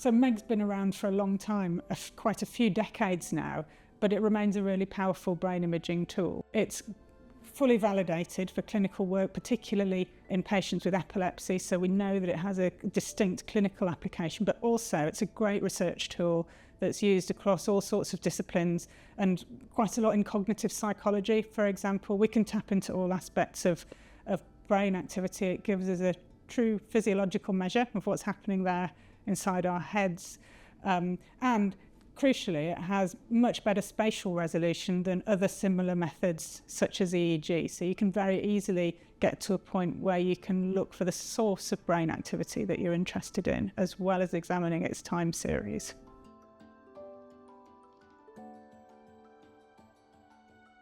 So MEG's been around for a long time, quite a few decades now, but it remains a really powerful brain imaging tool. It's fully validated for clinical work, particularly in patients with epilepsy, so we know that it has a distinct clinical application, but also it's a great research tool that's used across all sorts of disciplines and quite a lot in cognitive psychology, for example. We can tap into all aspects of brain activity. It gives us a true physiological measure of what's happening there inside our heads, and crucially, it has much better spatial resolution than other similar methods such as EEG. So you can very easily get to a point where you can look for the source of brain activity that you're interested in, as well as examining its time series.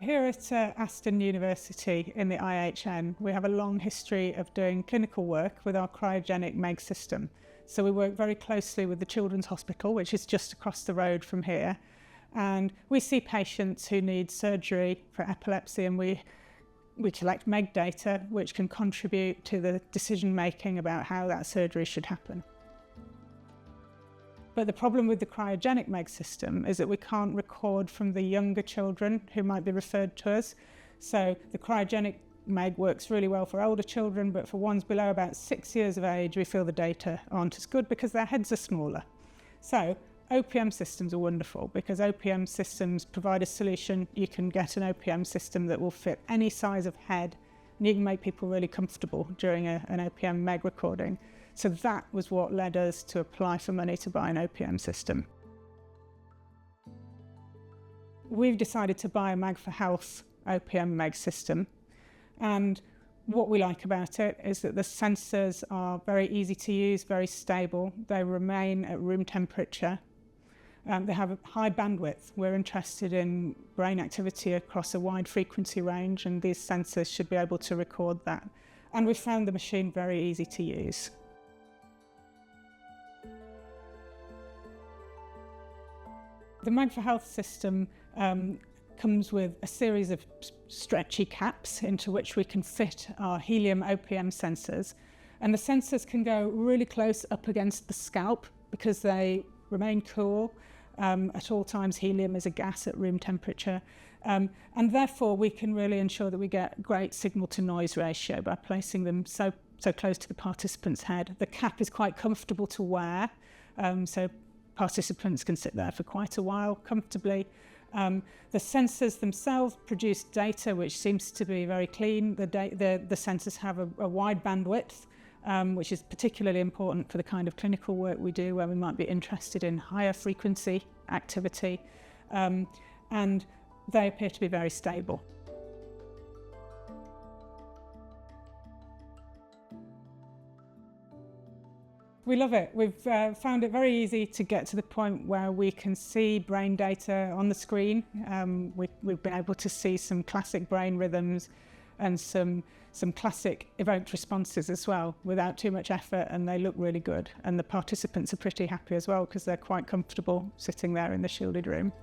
Here at Aston University in the IHN, we have a long history of doing clinical work with our cryogenic MEG system. So we work very closely with the Children's Hospital, which is just across the road from here. And we see patients who need surgery for epilepsy, and we collect MEG data, which can contribute to the decision-making about how that surgery should happen. But the problem with the cryogenic MEG system is that we can't record from the younger children who might be referred to us. So the cryogenic MEG works really well for older children, but for ones below about 6 years of age, we feel the data aren't as good because their heads are smaller. So OPM systems are wonderful because OPM systems provide a solution. You can get an OPM system that will fit any size of head, and you can make people really comfortable during an OPM MEG recording. So that was what led us to apply for money to buy an OPM system. We've decided to buy a MEG for Health OPM MEG system. And what we like about it is that the sensors are very easy to use, very stable. They remain at room temperature. They have a high bandwidth. We're interested in brain activity across a wide frequency range, and these sensors should be able to record that. And we found the machine very easy to use. The MEG for Health system comes with a series of stretchy caps into which we can fit our helium OPM sensors. And the sensors can go really close up against the scalp because they remain cool. At all times, helium is a gas at room temperature. And therefore, we can really ensure that we get great signal-to-noise ratio by placing them so close to the participant's head. The cap is quite comfortable to wear, so participants can sit there for quite a while comfortably. The sensors themselves produce data which seems to be very clean. The sensors have a wide bandwidth, which is particularly important for the kind of clinical work we do where we might be interested in higher frequency activity, and they appear to be very stable. We love it. We've found it very easy to get to the point where we can see brain data on the screen. We've been able to see some classic brain rhythms and some classic evoked responses as well without too much effort, and they look really good. And the participants are pretty happy as well because they're quite comfortable sitting there in the shielded room.